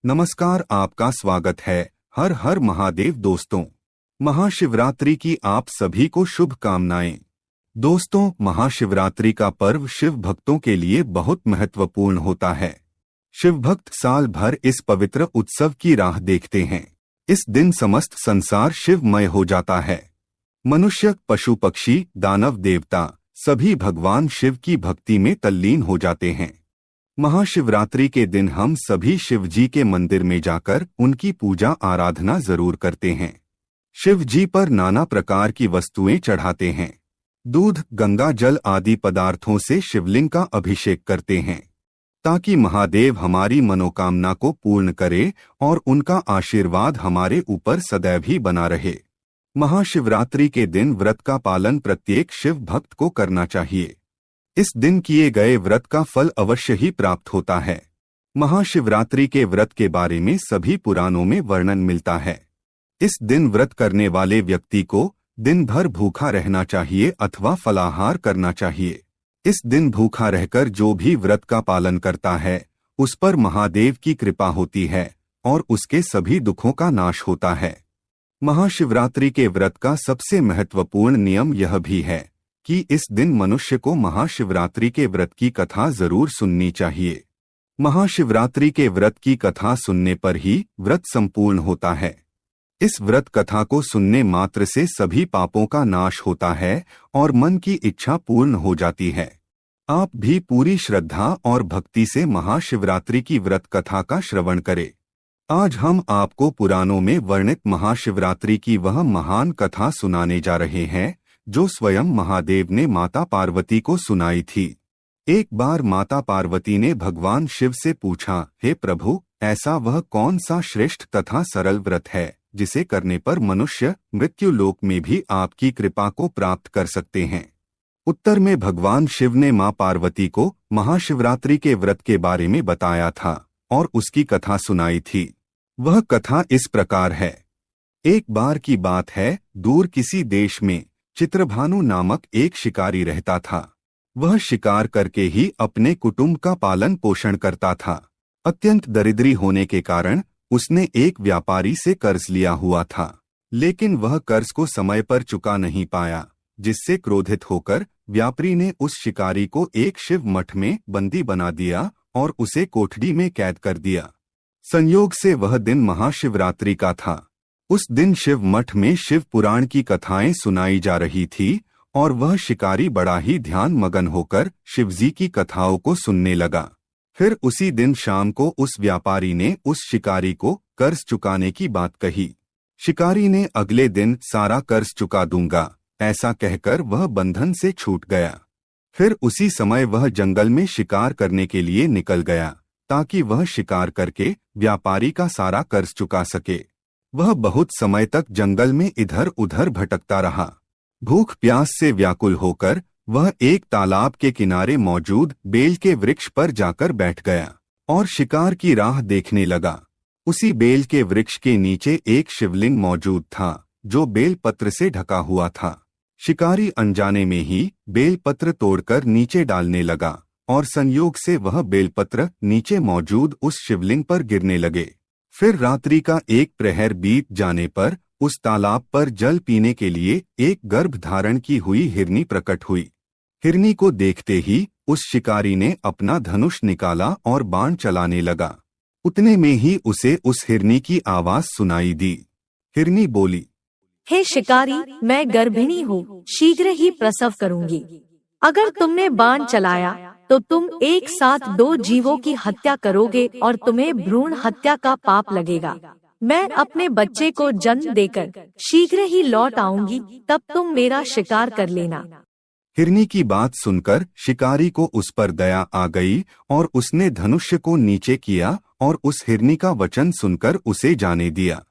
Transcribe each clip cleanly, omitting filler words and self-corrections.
नमस्कार, आपका स्वागत है। हर हर महादेव दोस्तों, महाशिवरात्रि की आप सभी को शुभकामनाएं। दोस्तों, महाशिवरात्रि का पर्व शिव भक्तों के लिए बहुत महत्वपूर्ण होता है। शिव भक्त साल भर इस पवित्र उत्सव की राह देखते हैं। इस दिन समस्त संसार शिवमय हो जाता है। मनुष्य, पशु पक्षी, दानव देवता सभी भगवान शिव की भक्ति में तल्लीन हो जाते हैं। महाशिवरात्रि के दिन हम सभी शिव जी के मंदिर में जाकर उनकी पूजा आराधना जरूर करते हैं। शिव जी पर नाना प्रकार की वस्तुएं चढ़ाते हैं। दूध, गंगा जल आदि पदार्थों से शिवलिंग का अभिषेक करते हैं ताकि महादेव हमारी मनोकामना को पूर्ण करे और उनका आशीर्वाद हमारे ऊपर सदैव ही बना रहे। महाशिवरात्रि के दिन व्रत का पालन प्रत्येक शिव भक्त को करना चाहिए। इस दिन किए गए व्रत का फल अवश्य ही प्राप्त होता है। महाशिवरात्रि के व्रत के बारे में सभी पुराणों में वर्णन मिलता है। इस दिन व्रत करने वाले व्यक्ति को दिन भर भूखा रहना चाहिए अथवा फलाहार करना चाहिए। इस दिन भूखा रहकर जो भी व्रत का पालन करता है उस पर महादेव की कृपा होती है और उसके सभी दुखों का नाश होता है। महाशिवरात्रि के व्रत का सबसे महत्वपूर्ण नियम यह भी है कि इस दिन मनुष्य को महाशिवरात्रि के व्रत की कथा जरूर सुननी चाहिए। महाशिवरात्रि के व्रत की कथा सुनने पर ही व्रत संपूर्ण होता है। इस व्रत कथा को सुनने मात्र से सभी पापों का नाश होता है और मन की इच्छा पूर्ण हो जाती है। आप भी पूरी श्रद्धा और भक्ति से महाशिवरात्रि की व्रत कथा का श्रवण करें। आज हम आपको पुराणों में वर्णित महाशिवरात्रि की वह महान कथा सुनाने जा रहे हैं जो स्वयं महादेव ने माता पार्वती को सुनाई थी। एक बार माता पार्वती ने भगवान शिव से पूछा, हे प्रभु, ऐसा वह कौन सा श्रेष्ठ तथा सरल व्रत है जिसे करने पर मनुष्य मृत्यु लोक में भी आपकी कृपा को प्राप्त कर सकते हैं। उत्तर में भगवान शिव ने मां पार्वती को महाशिवरात्रि के व्रत के बारे में बताया था और उसकी कथा सुनाई थी। वह कथा इस प्रकार है। एक बार की बात है, दूर किसी देश में चित्रभानु नामक एक शिकारी रहता था। वह शिकार करके ही अपने कुटुंब का पालन पोषण करता था। अत्यंत दरिद्री होने के कारण उसने एक व्यापारी से कर्ज लिया हुआ था, लेकिन वह कर्ज को समय पर चुका नहीं पाया, जिससे क्रोधित होकर व्यापारी ने उस शिकारी को एक शिव मठ में बंदी बना दिया और उसे कोठड़ी में कैद कर दिया। संयोग से वह दिन महाशिवरात्रि का था। उस दिन शिव मठ में शिव पुराण की कथाएं सुनाई जा रही थी और वह शिकारी बड़ा ही ध्यान मगन होकर शिवजी की कथाओं को सुनने लगा। फिर उसी दिन शाम को उस व्यापारी ने उस शिकारी को कर्ज चुकाने की बात कही। शिकारी ने अगले दिन सारा कर्ज चुका दूंगा ऐसा कहकर वह बंधन से छूट गया। फिर उसी समय वह जंगल में शिकार करने के लिए निकल गया ताकि वह शिकार करके व्यापारी का सारा कर्ज चुका सके। वह बहुत समय तक जंगल में इधर उधर भटकता रहा। भूख प्यास से व्याकुल होकर वह एक तालाब के किनारे मौजूद बेल के वृक्ष पर जाकर बैठ गया और शिकार की राह देखने लगा। उसी बेल के वृक्ष के नीचे एक शिवलिंग मौजूद था जो बेल पत्र से ढका हुआ था। शिकारी अनजाने में ही बेल पत्र तोड़कर नीचे डालने लगा और संयोग से वह बेलपत्र नीचे मौजूद उस शिवलिंग पर गिरने लगे। फिर रात्रि का एक प्रहर बीत जाने पर उस तालाब पर जल पीने के लिए एक गर्भ धारण की हुई हिरनी प्रकट हुई। हिरनी को देखते ही उस शिकारी ने अपना धनुष निकाला और बाण चलाने लगा। उतने में ही उसे उस हिरनी की आवाज सुनाई दी। हिरनी बोली, हे शिकारी, मैं गर्भिणी हूँ, शीघ्र ही प्रसव करूंगी। अगर तुमने बाण चलाया तो तुम एक साथ 2 जीवों की हत्या करोगे और तुम्हें भ्रूण हत्या का पाप लगेगा। मैं अपने बच्चे को जन्म देकर शीघ्र ही लौट आऊंगी, तब तुम मेरा शिकार कर लेना। हिरनी की बात सुनकर शिकारी को उस पर दया आ गई और उसने धनुष्य को नीचे किया और उस हिरनी का वचन सुनकर उसे जाने दिया।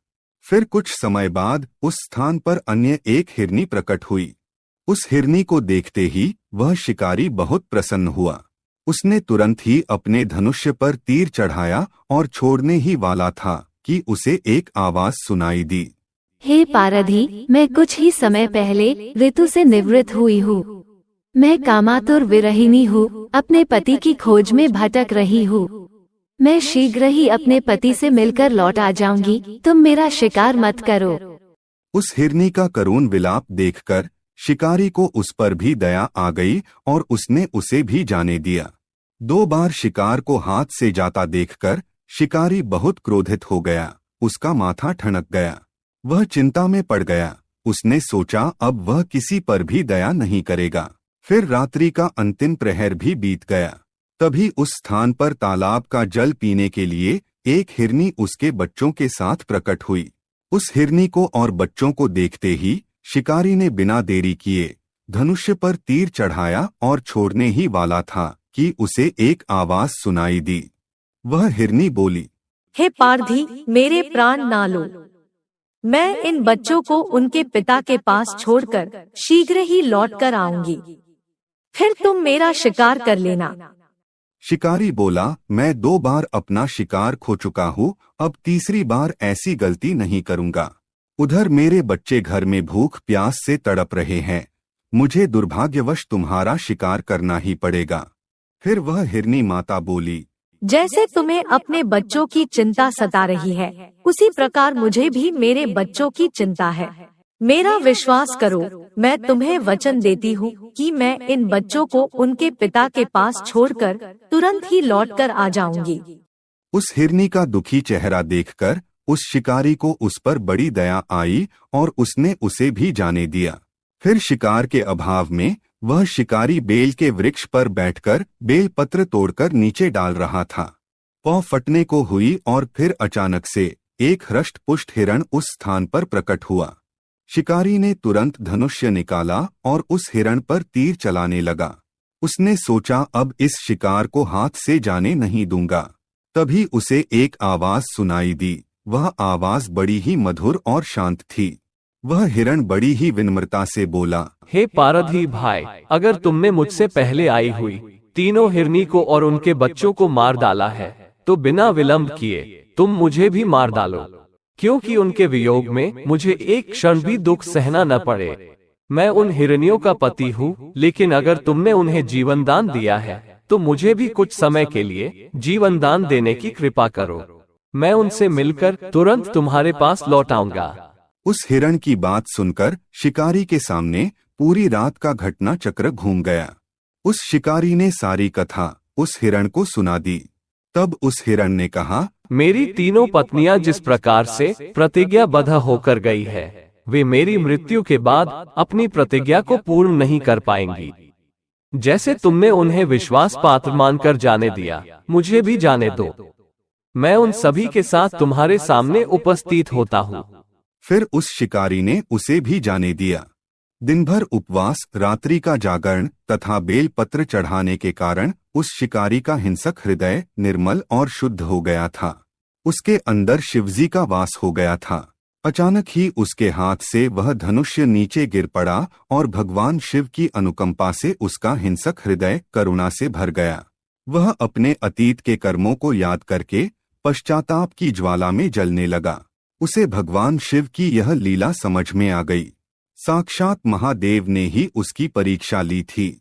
फिर कुछ समय बाद उस स्थान पर अन्य एक हिरनी प्रकट हुई। उस हिरनी को देखते ही वह शिकारी बहुत प्रसन्न हुआ। उसने तुरंत ही अपने धनुष्य पर तीर चढ़ाया और छोड़ने ही वाला था कि उसे एक आवाज सुनाई दी, हे पारधी, मैं कुछ ही समय पहले ऋतु से निवृत्त हुई हूँ। मैं कामातुर विरहिणी हूँ, अपने पति की खोज में भटक रही हूँ। मैं शीघ्र ही अपने पति से मिलकर लौट आ जाऊंगी, तुम मेरा शिकार मत करो। उस हिरनी का करुण विलाप देखकर शिकारी को उस पर भी दया आ गई और उसने उसे भी जाने दिया। 2 बार शिकार को हाथ से जाता देखकर शिकारी बहुत क्रोधित हो गया। उसका माथा ठनक गया। वह चिंता में पड़ गया। उसने सोचा अब वह किसी पर भी दया नहीं करेगा। फिर रात्रि का अंतिम प्रहर भी बीत गया। तभी उस स्थान पर तालाब का जल पीने के लिए एक हिरनी उसके बच्चों के साथ प्रकट हुई। उस हिरनी को और बच्चों को देखते ही शिकारी ने बिना देरी किए धनुष्य पर तीर चढ़ाया और छोड़ने ही वाला था कि उसे एक आवाज सुनाई दी। वह हिरनी बोली, हे पारधी, मेरे प्राण ना लो। मैं इन बच्चों को उनके पिता के पास छोड़कर शीघ्र ही लौट कर आऊंगी। फिर तुम मेरा शिकार कर लेना। शिकारी बोला, मैं 2 बार अपना शिकार खो चुका हूँ, अब तीसरी बार ऐसी गलती नहीं करूँगा। उधर मेरे बच्चे घर में भूख प्यास से तड़प रहे हैं। मुझे दुर्भाग्यवश तुम्हारा शिकार करना ही पड़ेगा। फिर वह हिरनी माता बोली, जैसे तुम्हें अपने बच्चों की चिंता सता रही है, उसी प्रकार मुझे भी मेरे बच्चों की चिंता है। मेरा विश्वास करो, मैं तुम्हें वचन देती हूँ कि मैं इन बच्चों को उनके पिता के पास छोड़कर तुरंत ही लौटकर आ जाऊंगी। उस हिरनी का दुखी चेहरा देखकर उस शिकारी को उस पर बड़ी दया आई और उसने उसे भी जाने दिया। फिर शिकार के अभाव में वह शिकारी बेल के वृक्ष पर बैठकर बेल पत्र तोड़कर नीचे डाल रहा था। पौ फटने को हुई और फिर अचानक से एक हृष्ट पुष्ट हिरण उस स्थान पर प्रकट हुआ। शिकारी ने तुरंत धनुष्य निकाला और उस हिरण पर तीर चलाने लगा। उसने सोचा अब इस शिकार को हाथ से जाने नहीं दूंगा। तभी उसे एक आवाज सुनाई दी। वह आवाज बड़ी ही मधुर और शांत थी। वह हिरण बड़ी ही विनम्रता से बोला, हे पारधी भाई, अगर तुमने मुझसे पहले आई हुई तीनों हिरनी को और उनके बच्चों को मार डाला है तो बिना विलंब किए तुम मुझे भी मार डालो, क्योंकि उनके वियोग में मुझे एक क्षण भी दुख सहना न पड़े। मैं उन हिरनियों का पति हूँ, लेकिन अगर तुमने उन्हें जीवन दान दिया है तो मुझे भी कुछ समय के लिए जीवन दान देने की कृपा करो। मैं उनसे मिलकर तुरंत तुम्हारे पास लौट आऊंगा। उस हिरण की बात सुनकर शिकारी के सामने पूरी रात का घटना चक्र घूम गया। उस शिकारी ने सारी कथा उस हिरण को सुना दी। तब उस हिरण ने कहा, मेरी तीनों पत्नियां जिस प्रकार से प्रतिज्ञाबद्ध होकर गई है, वे मेरी मृत्यु के बाद अपनी प्रतिज्ञा को पूर्ण नहीं कर पाएंगी। जैसे तुमने उन्हें विश्वास पात्र मानकर जाने दिया, मुझे भी जाने दो। मैं उन सभी के साथ तुम्हारे सामने उपस्थित होता हूँ। फिर उस शिकारी ने उसे भी जाने दिया। दिन भर उपवास, रात्रि का जागरण तथा बेल पत्र चढ़ाने के कारण उस शिकारी का हिंसक हृदय निर्मल और शुद्ध हो गया था। उसके अंदर शिवजी का वास हो गया था। अचानक ही उसके हाथ से वह धनुष्य नीचे गिर पड़ा और भगवान शिव की अनुकंपा से उसका हिंसक हृदय करुणा से भर गया। वह अपने अतीत के कर्मों को याद करके पश्चाताप की ज्वाला में जलने लगा। उसे भगवान शिव की यह लीला समझ में आ गई। साक्षात महादेव ने ही उसकी परीक्षा ली थी।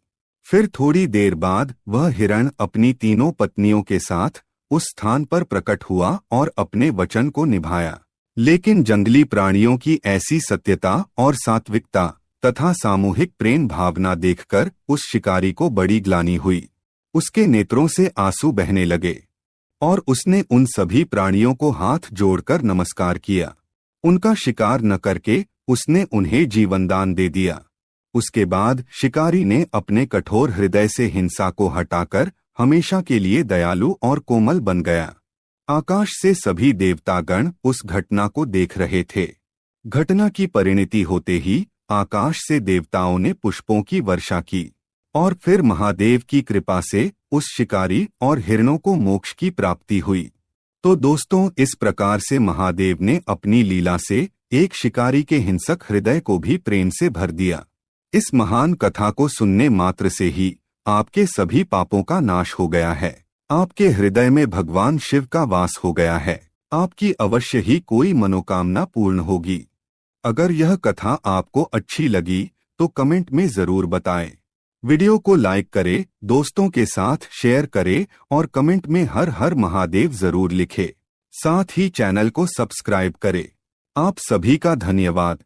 फिर थोड़ी देर बाद वह हिरण अपनी तीनों पत्नियों के साथ उस स्थान पर प्रकट हुआ और अपने वचन को निभाया। लेकिन जंगली प्राणियों की ऐसी सत्यता और सात्विकता तथा सामूहिक प्रेम भावना देखकर उस शिकारी को बड़ी ग्लानि हुई। उसके नेत्रों से आंसू बहने लगे और उसने उन सभी प्राणियों को हाथ जोड़कर नमस्कार किया। उनका शिकार न करके उसने उन्हें जीवनदान दे दिया। उसके बाद शिकारी ने अपने कठोर हृदय से हिंसा को हटाकर हमेशा के लिए दयालु और कोमल बन गया। आकाश से सभी देवतागण उस घटना को देख रहे थे। घटना की परिणति होते ही आकाश से देवताओं ने पुष्पों की वर्षा की और फिर महादेव की कृपा से उस शिकारी और हिरणों को मोक्ष की प्राप्ति हुई। तो दोस्तों, इस प्रकार से महादेव ने अपनी लीला से एक शिकारी के हिंसक हृदय को भी प्रेम से भर दिया। इस महान कथा को सुनने मात्र से ही आपके सभी पापों का नाश हो गया है। आपके हृदय में भगवान शिव का वास हो गया है। आपकी अवश्य ही कोई मनोकामना पूर्ण होगी। अगर यह कथा आपको अच्छी लगी तो कमेंट में जरूर बताएं। वीडियो को लाइक करें, दोस्तों के साथ शेयर करें और कमेंट में हर हर महादेव जरूर लिखें। साथ ही चैनल को सब्सक्राइब करें। आप सभी का धन्यवाद।